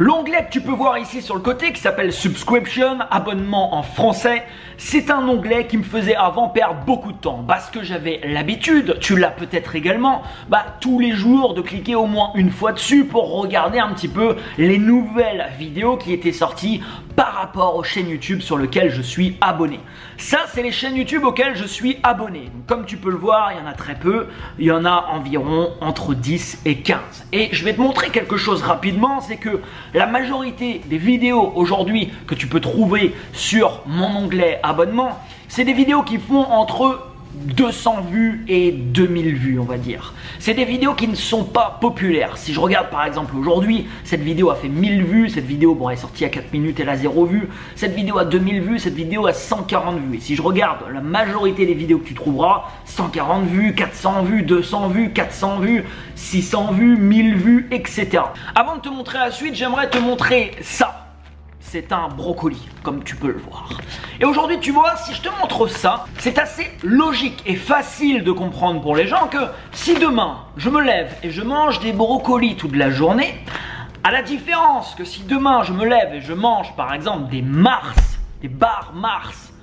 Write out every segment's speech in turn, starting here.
L'onglet que tu peux voir ici sur le côté qui s'appelle Subscription, abonnement en français, c'est un onglet qui me faisait avant perdre beaucoup de temps parce que j'avais l'habitude, tu l'as peut-être également, tous les jours de cliquer au moins une fois dessus pour regarder un petit peu les nouvelles vidéos qui étaient sorties par rapport aux chaînes YouTube sur lesquelles je suis abonné. Ça, c'est les chaînes YouTube auxquelles je suis abonné. Donc, comme tu peux le voir, il y en a très peu, il y en a environ entre 10 et 15. Et je vais te montrer quelque chose rapidement, c'est que la majorité des vidéos aujourd'hui que tu peux trouver sur mon onglet abonnement, c'est des vidéos qui font entre 200 vues et 2000 vues, on va dire. C'est des vidéos qui ne sont pas populaires. Si je regarde par exemple aujourd'hui, cette vidéo a fait 1000 vues, cette vidéo, bon, elle est sortie à 4 minutes, elle a 0 vues, cette vidéo a 2000 vues, cette vidéo a 140 vues. Et si je regarde la majorité des vidéos que tu trouveras, 140 vues, 400 vues, 200 vues, 400 vues, 600 vues, 1000 vues, etc. Avant de te montrer la suite, j'aimerais te montrer ça. C'est un brocoli, comme tu peux le voir. Et aujourd'hui, tu vois, si je te montre ça, c'est assez logique et facile de comprendre pour les gens que si demain, je me lève et je mange des brocolis toute la journée, à la différence que si demain, je me lève et je mange, par exemple, des bars Mars,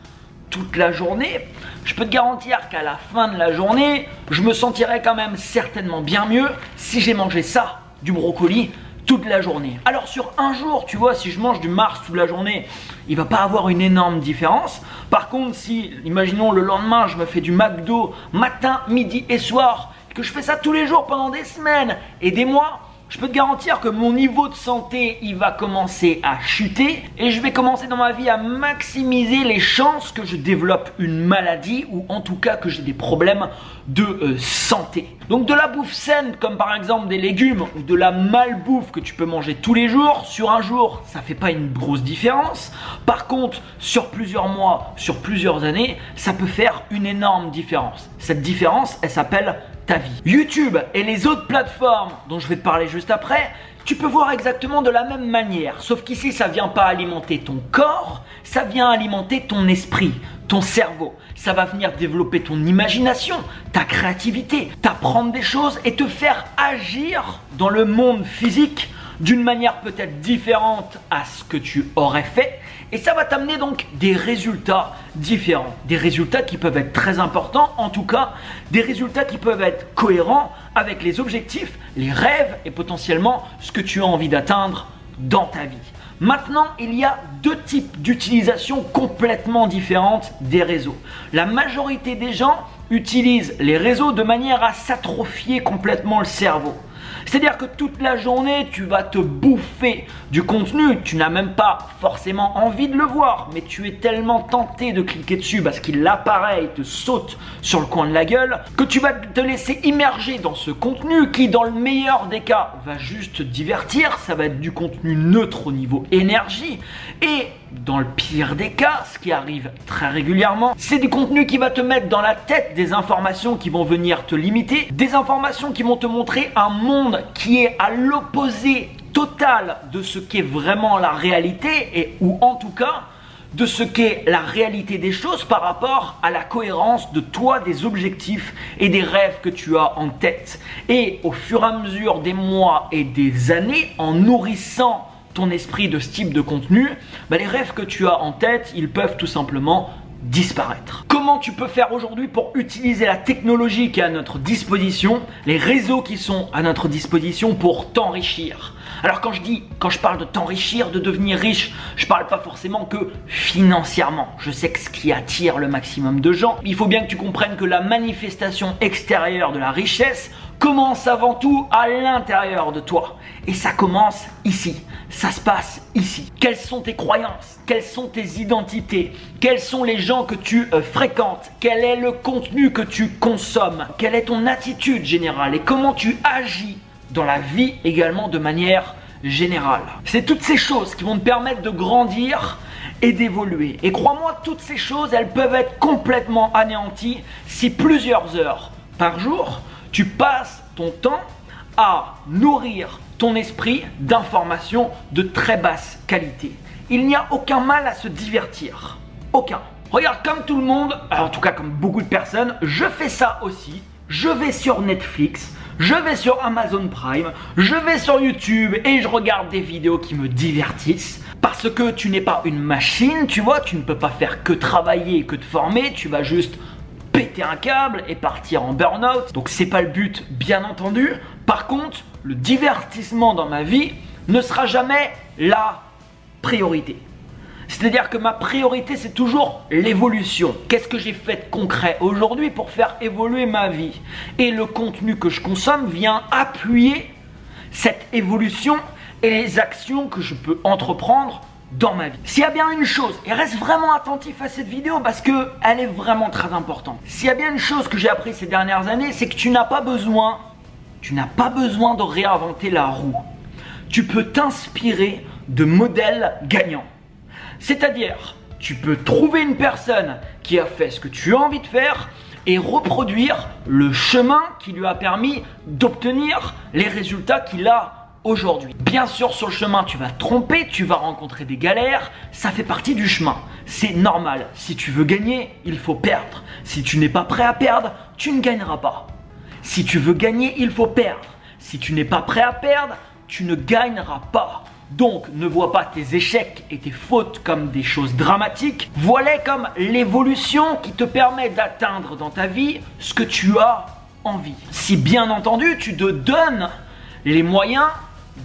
toute la journée, je peux te garantir qu'à la fin de la journée, je me sentirai quand même certainement bien mieux si j'ai mangé ça, du brocoli, toute la journée. Alors sur un jour, tu vois, si je mange du Mars toute la journée, il va pas avoir une énorme différence. Par contre, si, imaginons le lendemain, je me fais du McDo matin, midi et soir, que je fais ça tous les jours pendant des semaines et des mois, je peux te garantir que mon niveau de santé, il va commencer à chuter et je vais commencer dans ma vie à maximiser les chances que je développe une maladie ou en tout cas que j'ai des problèmes de santé. Donc de la bouffe saine comme par exemple des légumes ou de la malbouffe que tu peux manger tous les jours, sur un jour, ça fait pas une grosse différence. Par contre, sur plusieurs mois, sur plusieurs années, ça peut faire une énorme différence. Cette différence, elle s'appelle ta vie. YouTube et les autres plateformes dont je vais te parler juste après, tu peux voir exactement de la même manière. Sauf qu'ici, ça vient pas alimenter ton corps, ça vient alimenter ton esprit, ton cerveau. Ça va venir développer ton imagination, ta créativité, t'apprendre des choses et te faire agir dans le monde physique d'une manière peut-être différente à ce que tu aurais fait. Et ça va t'amener donc des résultats différents. Des résultats qui peuvent être très importants, en tout cas des résultats qui peuvent être cohérents avec les objectifs, les rêves et potentiellement ce que tu as envie d'atteindre dans ta vie. Maintenant, il y a deux types d'utilisation complètement différentes des réseaux. La majorité des gens utilisent les réseaux de manière à s'atrophier complètement le cerveau. C'est-à-dire que toute la journée, tu vas te bouffer du contenu, tu n'as même pas forcément envie de le voir, mais tu es tellement tenté de cliquer dessus parce qu'il apparaît et te saute sur le coin de la gueule, que tu vas te laisser immerger dans ce contenu qui, dans le meilleur des cas, va juste te divertir, ça va être du contenu neutre au niveau énergie, et dans le pire des cas, ce qui arrive très régulièrement, c'est du contenu qui va te mettre dans la tête des informations qui vont venir te limiter, des informations qui vont te montrer un monde qui est à l'opposé total de ce qu'est vraiment la réalité et ou en tout cas de ce qu'est la réalité des choses par rapport à la cohérence de toi, des objectifs et des rêves que tu as en tête. Et au fur et à mesure des mois et des années, en nourrissant ton esprit de ce type de contenu, les rêves que tu as en tête, ils peuvent tout simplement disparaître. Comment tu peux faire aujourd'hui pour utiliser la technologie qui est à notre disposition, les réseaux qui sont à notre disposition pour t'enrichir? Alors quand je parle de t'enrichir, de devenir riche, je parle pas forcément que financièrement. Je sais que ce qui attire le maximum de gens, il faut bien que tu comprennes que la manifestation extérieure de la richesse commence avant tout à l'intérieur de toi. Et ça commence ici, ça se passe ici. Quelles sont tes croyances? Quelles sont tes identités? Quels sont les gens que tu fréquentes? Quel est le contenu que tu consommes? Quelle est ton attitude générale? Et comment tu agis dans la vie également de manière générale? C'est toutes ces choses qui vont te permettre de grandir et d'évoluer. Et crois-moi, toutes ces choses, elles peuvent être complètement anéanties si plusieurs heures par jour, tu passes ton temps à nourrir ton esprit d'informations de très basse qualité. Il n'y a aucun mal à se divertir. Aucun. Regarde, comme tout le monde, en tout cas comme beaucoup de personnes, je fais ça aussi. Je vais sur Netflix, je vais sur Amazon Prime, je vais sur YouTube et je regarde des vidéos qui me divertissent. Parce que tu n'es pas une machine, tu vois, tu ne peux pas faire que travailler et que te former, tu vas juste péter un câble et partir en burn-out. Donc c'est pas le but, bien entendu. Par contre, le divertissement dans ma vie ne sera jamais la priorité. C'est-à-dire que ma priorité, c'est toujours l'évolution. Qu'est-ce que j'ai fait de concret aujourd'hui pour faire évoluer ma vie? Et le contenu que je consomme vient appuyer cette évolution et les actions que je peux entreprendre dans ma vie. S'il y a bien une chose, et reste vraiment attentif à cette vidéo parce qu'elle est vraiment très importante. S'il y a bien une chose que j'ai appris ces dernières années, c'est que tu n'as pas besoin de réinventer la roue. Tu peux t'inspirer de modèles gagnants. C'est-à-dire, tu peux trouver une personne qui a fait ce que tu as envie de faire et reproduire le chemin qui lui a permis d'obtenir les résultats qu'il a aujourd'hui. Bien sûr, sur le chemin, tu vas te tromper, tu vas rencontrer des galères, ça fait partie du chemin. C'est normal. Si tu veux gagner, il faut perdre. Si tu n'es pas prêt à perdre, tu ne gagneras pas. Si tu veux gagner, il faut perdre. Si tu n'es pas prêt à perdre, tu ne gagneras pas. Donc, ne vois pas tes échecs et tes fautes comme des choses dramatiques. Vois-les comme l'évolution qui te permet d'atteindre dans ta vie ce que tu as envie. Si bien entendu, tu te donnes les moyens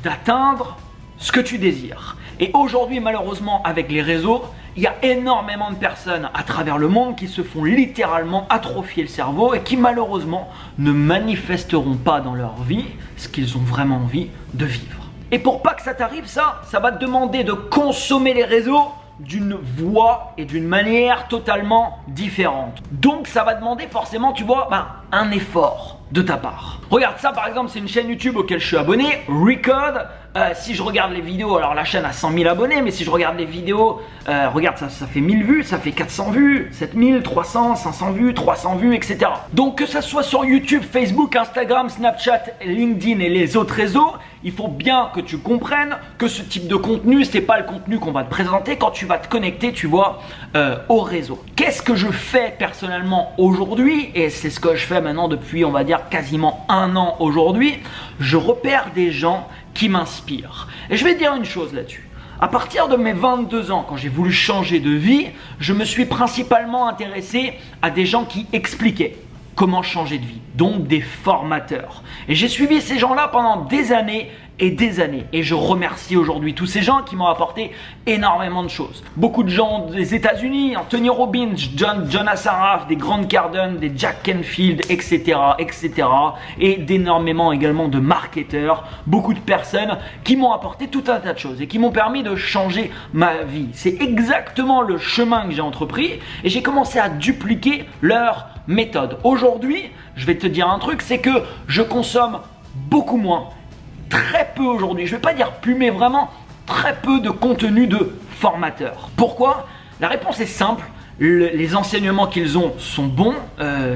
d'atteindre ce que tu désires. Et aujourd'hui, malheureusement, avec les réseaux, il y a énormément de personnes à travers le monde qui se font littéralement atrophier le cerveau et qui malheureusement ne manifesteront pas dans leur vie ce qu'ils ont vraiment envie de vivre. Et pour pas que ça t'arrive, ça va te demander de consommer les réseaux d'une voie et d'une manière totalement différente. Donc ça va demander forcément, tu vois, un effort de ta part. Regarde ça par exemple, c'est une chaîne YouTube auquel je suis abonné, Record. Si je regarde les vidéos, alors la chaîne a 100 000 abonnés, mais si je regarde les vidéos, regarde ça fait 1000 vues, ça fait 400 vues, 7000, 300, 500 vues, 300 vues, etc. Donc que ça soit sur YouTube, Facebook, Instagram, Snapchat, LinkedIn et les autres réseaux, il faut bien que tu comprennes que ce type de contenu, c'est pas le contenu qu'on va te présenter quand tu vas te connecter, tu vois, au réseau. Qu'est-ce que je fais personnellement aujourd'hui? Et c'est ce que je fais maintenant depuis, on va dire, quasiment 1 an aujourd'hui. Je repère des gens qui m'inspirent. Et je vais te dire une chose là-dessus. À partir de mes 22 ans, quand j'ai voulu changer de vie, je me suis principalement intéressé à des gens qui expliquaient comment changer de vie, donc des formateurs. Et j'ai suivi ces gens-là pendant des années et des années. Et je remercie aujourd'hui tous ces gens qui m'ont apporté énormément de choses. Beaucoup de gens des États-Unis, Anthony Robbins, John Assaraf, des Grant Cardone, des Jack Canfield, etc., etc. Et d'énormément également de marketeurs. Beaucoup de personnes qui m'ont apporté tout un tas de choses et qui m'ont permis de changer ma vie. C'est exactement le chemin que j'ai entrepris et j'ai commencé à dupliquer leur méthode. Aujourd'hui, je vais te dire un truc, c'est que je consomme beaucoup moins, très peu aujourd'hui, je ne vais pas dire plus, mais vraiment très peu de contenu de formateurs. Pourquoi? La réponse est simple, les enseignements qu'ils ont sont bons,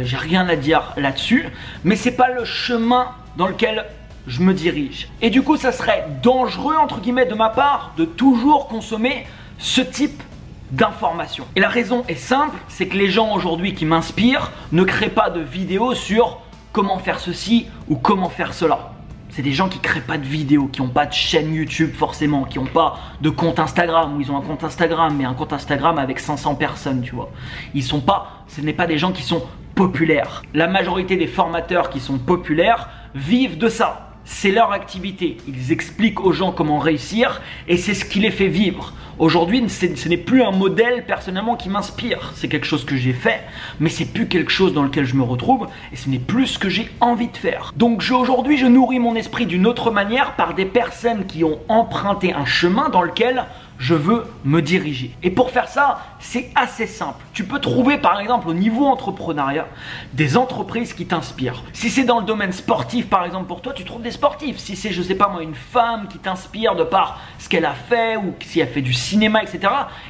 j'ai rien à dire là-dessus, mais c'est pas le chemin dans lequel je me dirige. Et du coup, ça serait dangereux, entre guillemets, de ma part, de toujours consommer ce type d'informations. Et la raison est simple, c'est que les gens aujourd'hui qui m'inspirent ne créent pas de vidéos sur comment faire ceci ou comment faire cela. C'est des gens qui créent pas de vidéos, qui n'ont pas de chaîne YouTube forcément, qui n'ont pas de compte Instagram, ou ils ont un compte Instagram, mais un compte Instagram avec 500 personnes, tu vois. Ce n'est pas des gens qui sont populaires. La majorité des formateurs qui sont populaires vivent de ça. C'est leur activité. Ils expliquent aux gens comment réussir et c'est ce qui les fait vivre. Aujourd'hui, ce n'est plus un modèle personnellement qui m'inspire. C'est quelque chose que j'ai fait, mais c'est plus quelque chose dans lequel je me retrouve et ce n'est plus ce que j'ai envie de faire. Donc aujourd'hui, je nourris mon esprit d'une autre manière par des personnes qui ont emprunté un chemin dans lequel je veux me diriger. Et pour faire ça, c'est assez simple. Tu peux trouver par exemple au niveau entrepreneuriat des entreprises qui t'inspirent. Si c'est dans le domaine sportif par exemple pour toi, tu trouves des sportifs. Si c'est, je sais pas moi, une femme qui t'inspire de par ce qu'elle a fait ou si elle fait du cinéma, etc.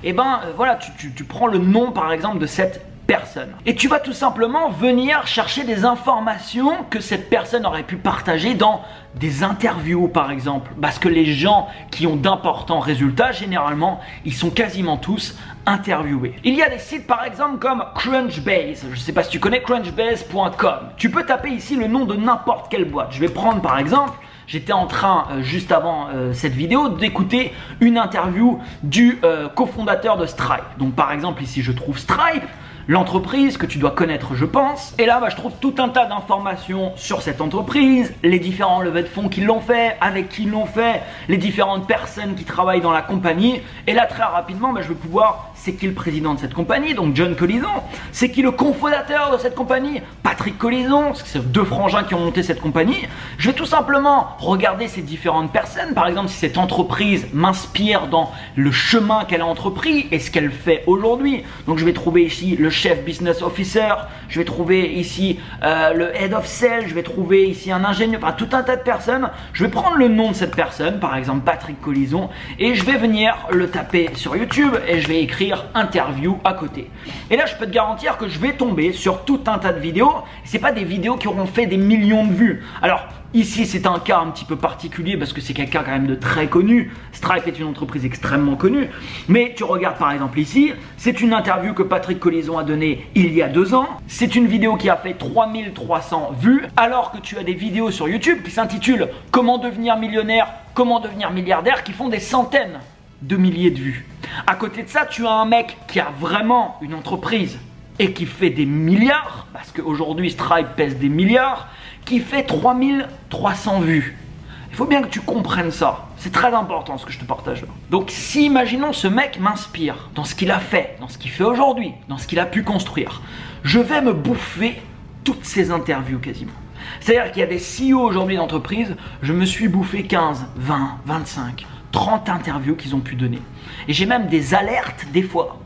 Et voilà, tu prends le nom par exemple de cette personne. Et tu vas tout simplement venir chercher des informations que cette personne aurait pu partager dans des interviews par exemple, parce que les gens qui ont d'importants résultats, généralement, ils sont quasiment tous interviewés. Il y a des sites par exemple comme Crunchbase, je ne sais pas si tu connais crunchbase.com. Tu peux taper ici le nom de n'importe quelle boîte. Je vais prendre par exemple, j'étais en train, juste avant cette vidéo, d'écouter une interview du cofondateur de Stripe. Donc par exemple ici je trouve Stripe, l'entreprise que tu dois connaître je pense, et là je trouve tout un tas d'informations sur cette entreprise, les différents levées de fonds qui l'ont fait, avec qui ils l'ont fait, les différentes personnes qui travaillent dans la compagnie, et là très rapidement je vais pouvoir, c'est qui le président de cette compagnie, donc John Collison, c'est qui le cofondateur de cette compagnie, Patrick Collison, parce que c'est deux frangins qui ont monté cette compagnie. Je vais tout simplement regarder ces différentes personnes, par exemple si cette entreprise m'inspire dans le chemin qu'elle a entrepris et ce qu'elle fait aujourd'hui. Donc je vais trouver ici le chef business officer, je vais trouver ici le head of sales, je vais trouver ici un ingénieur, enfin tout un tas de personnes. Je vais prendre le nom de cette personne, par exemple Patrick Collison, et je vais venir le taper sur YouTube et je vais écrire interview à côté. Et là je peux te garantir que je vais tomber sur tout un tas de vidéos. C'est pas des vidéos qui auront fait des millions de vues. Alors ici c'est un cas un petit peu particulier parce que c'est quelqu'un quand même de très connu. Stripe est une entreprise extrêmement connue. Mais tu regardes par exemple ici, c'est une interview que Patrick Collison a donnée il y a 2 ans. C'est une vidéo qui a fait 3300 vues, alors que tu as des vidéos sur YouTube qui s'intitulent Comment devenir millionnaire, comment devenir milliardaire, qui font des centaines de milliers de vues. À côté de ça, tu as un mec qui a vraiment une entreprise et qui fait des milliards, parce qu'aujourd'hui Stripe pèse des milliards, qui fait 3300 vues. Il faut bien que tu comprennes ça. C'est très important ce que je te partage là. Donc si, imaginons, ce mec m'inspire dans ce qu'il a fait, dans ce qu'il fait aujourd'hui, dans ce qu'il a pu construire, je vais me bouffer toutes ces interviews quasiment. C'est-à-dire qu'il y a des CEO aujourd'hui d'entreprise, je me suis bouffé 15, 20, 25, 30 interviews qu'ils ont pu donner. Et j'ai même des alertes des fois,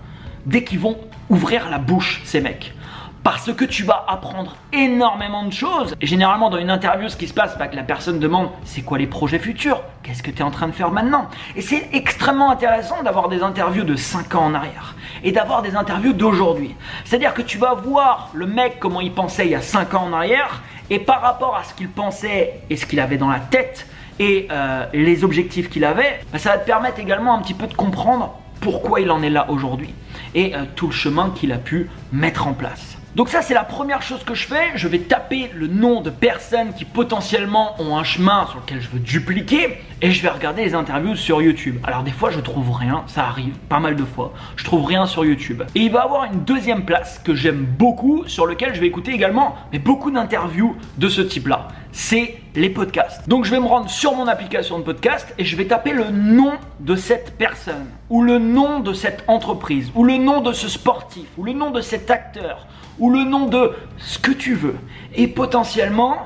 dès qu'ils vont ouvrir la bouche ces mecs. Parce que tu vas apprendre énormément de choses. Et généralement dans une interview, ce qui se passe, c'est que la personne demande c'est quoi les projets futurs? Qu'est-ce que tu es en train de faire maintenant? Et c'est extrêmement intéressant d'avoir des interviews de 5 ans en arrière et d'avoir des interviews d'aujourd'hui. C'est-à-dire que tu vas voir le mec comment il pensait il y a 5 ans en arrière, et par rapport à ce qu'il pensait et ce qu'il avait dans la tête et les objectifs qu'il avait, ça va te permettre également un petit peu de comprendre pourquoi il en est là aujourd'hui et tout le chemin qu'il a pu mettre en place. Donc ça c'est la première chose que je fais, je vais taper le nom de personnes qui potentiellement ont un chemin sur lequel je veux dupliquer et je vais regarder les interviews sur YouTube. Alors des fois je trouve rien, ça arrive pas mal de fois, je trouve rien sur YouTube. Et il va avoir une deuxième place que j'aime beaucoup, sur lequel je vais écouter également beaucoup d'interviews de ce type là. C'est les podcasts. Donc je vais me rendre sur mon application de podcast et je vais taper le nom de cette personne, ou le nom de cette entreprise, ou le nom de ce sportif, ou le nom de cet acteur, ou le nom de ce que tu veux. Et potentiellement,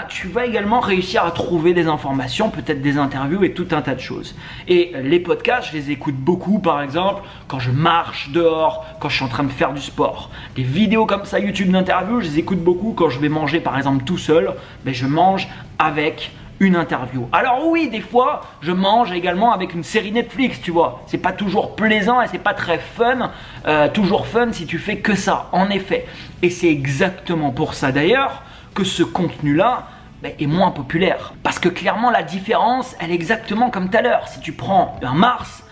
tu vas également réussir à trouver des informations, peut-être des interviews et tout un tas de choses. Et les podcasts, je les écoute beaucoup par exemple quand je marche dehors, quand je suis en train de faire du sport. Des vidéos comme ça YouTube d'interviews, je les écoute beaucoup quand je vais manger par exemple tout seul, je mange avec une interview. Alors oui, des fois, je mange également avec une série Netflix, tu vois. C'est pas toujours plaisant et c'est pas très fun, toujours fun si tu fais que ça, en effet. Et c'est exactement pour ça d'ailleurs que ce contenu-là est moins populaire. Parce que clairement, la différence, elle est exactement comme tout à l'heure. Si tu prends un Mars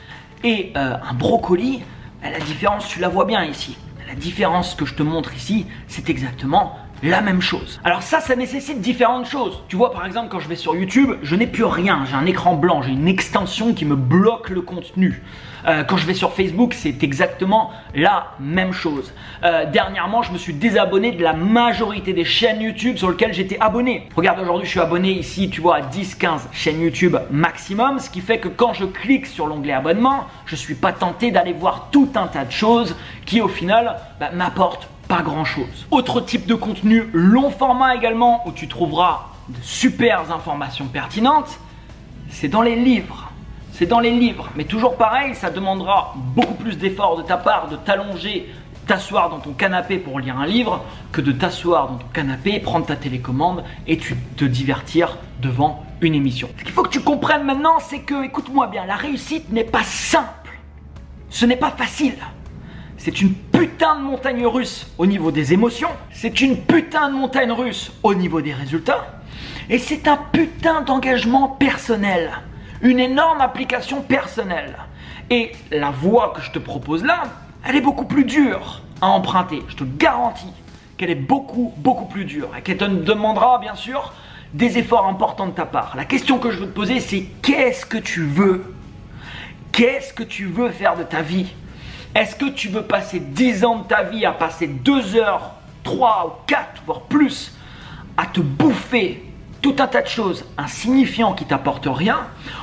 et un brocoli, la différence, tu la vois bien ici. La différence que je te montre ici, c'est exactement la même chose. Alors ça nécessite différentes choses. Tu vois, par exemple, quand je vais sur YouTube, je n'ai plus rien. J'ai un écran blanc, j'ai une extension qui me bloque le contenu. Quand je vais sur Facebook, c'est exactement la même chose. Dernièrement, je me suis désabonné de la majorité des chaînes YouTube sur lesquelles j'étais abonné. Regarde, aujourd'hui, je suis abonné ici, tu vois, à 10-15 chaînes YouTube maximum, ce qui fait que quand je clique sur l'onglet abonnement, je ne suis pas tenté d'aller voir tout un tas de choses qui, au final, m'apportent pas grand chose. Autre type de contenu long format également, où tu trouveras de super informations pertinentes, c'est dans les livres. C'est dans les livres, mais toujours pareil, ça demandera beaucoup plus d'efforts de ta part de t'allonger, t'asseoir dans ton canapé pour lire un livre, que de t'asseoir dans ton canapé, prendre ta télécommande et te divertir devant une émission. Ce qu'il faut que tu comprennes maintenant, c'est que, écoute-moi bien, la réussite n'est pas simple. Ce n'est pas facile. C'est une putain de montagne russe au niveau des émotions. C'est une putain de montagne russe au niveau des résultats. Et c'est un putain d'engagement personnel. Une énorme application personnelle. Et la voie que je te propose là, elle est beaucoup plus dure à emprunter. Je te garantis qu'elle est beaucoup plus dure. Et qu'elle te demandera bien sûr des efforts importants de ta part. La question que je veux te poser, c'est qu'est-ce que tu veux? Qu'est-ce que tu veux faire de ta vie? Est-ce que tu veux passer 10 ans de ta vie à passer 2 heures, 3 ou 4, voire plus, à te bouffer tout un tas de choses insignifiantes qui t'apportent rien?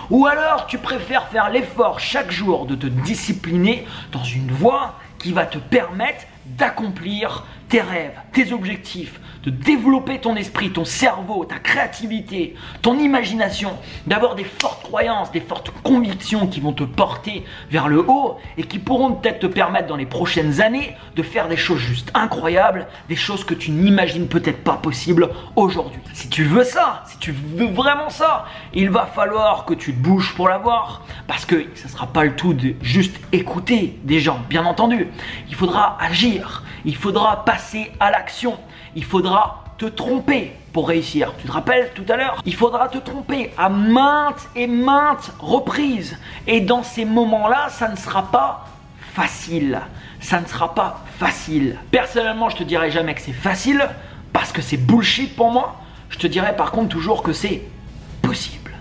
Ou alors tu préfères faire l'effort chaque jour de te discipliner dans une voie qui va te permettre d'accomplir tes rêves, tes objectifs, de développer ton esprit, ton cerveau, ta créativité, ton imagination, d'avoir des fortes croyances, des fortes convictions qui vont te porter vers le haut et qui pourront peut-être te permettre dans les prochaines années de faire des choses juste incroyables, des choses que tu n'imagines peut-être pas possibles aujourd'hui. Si tu veux ça, si tu veux vraiment ça, il va falloir que tu te bouges pour l'avoir, parce que ce ne sera pas le tout de juste écouter des gens, bien entendu. Il faudra agir, il faudra passer à l'action. Il faudra te tromper pour réussir. Tu te rappelles tout à l'heure? Il faudra te tromper à maintes et maintes reprises. Et dans ces moments-là, ça ne sera pas facile. Ça ne sera pas facile. Personnellement, je te dirai jamais que c'est facile parce que c'est bullshit pour moi. Je te dirai par contre toujours que c'est possible.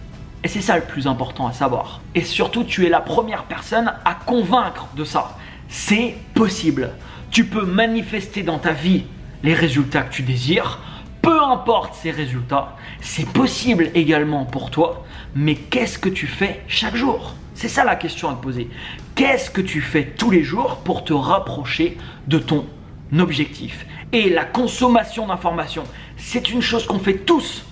Et c'est ça le plus important à savoir. Et surtout, tu es la première personne à convaincre de ça. C'est possible. Tu peux manifester dans ta vie les résultats que tu désires, peu importe ces résultats, c'est possible également pour toi, mais qu'est-ce que tu fais chaque jour? C'est ça la question à te poser. Qu'est-ce que tu fais tous les jours pour te rapprocher de ton objectif? Et la consommation d'informations, c'est une chose qu'on fait tous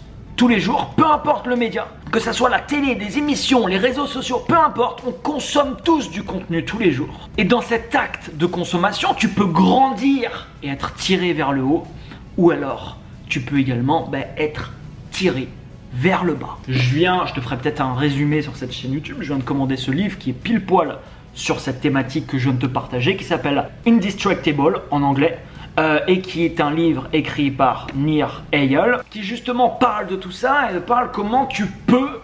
les jours, peu importe le média, que ce soit la télé, des émissions, les réseaux sociaux, peu importe, on consomme tous du contenu tous les jours. Et dans cet acte de consommation, tu peux grandir et être tiré vers le haut, ou alors tu peux également être tiré vers le bas. Je te ferai peut-être un résumé sur cette chaîne YouTube, je viens de commander ce livre qui est pile poil sur cette thématique que je viens de te partager, qui s'appelle Indestructible en anglais. Et qui est un livre écrit par Nir Eyal, qui justement parle de tout ça et parle comment tu peux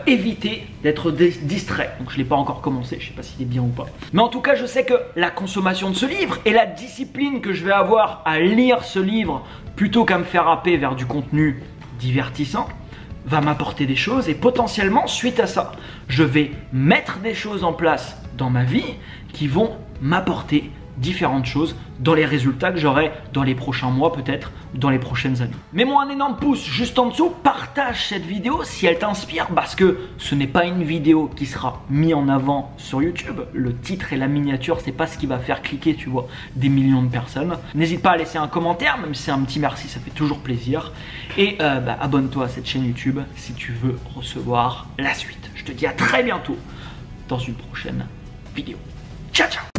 éviter d'être distrait. Donc je ne l'ai pas encore commencé, je ne sais pas s'il est bien ou pas. Mais en tout cas, je sais que la consommation de ce livre et la discipline que je vais avoir à lire ce livre plutôt qu'à me faire happer vers du contenu divertissant va m'apporter des choses, et potentiellement suite à ça, je vais mettre des choses en place dans ma vie qui vont m'apporter différentes choses dans les résultats que j'aurai dans les prochains mois, peut-être dans les prochaines années. Mets-moi un énorme pouce juste en dessous, partage cette vidéo si elle t'inspire, parce que ce n'est pas une vidéo qui sera mise en avant sur YouTube. Le titre et la miniature, c'est pas ce qui va faire cliquer, tu vois, des millions de personnes. N'hésite pas à laisser un commentaire, même si c'est un petit merci, ça fait toujours plaisir. Et abonne-toi à cette chaîne YouTube si tu veux recevoir la suite. Je te dis à très bientôt dans une prochaine vidéo. Ciao, ciao!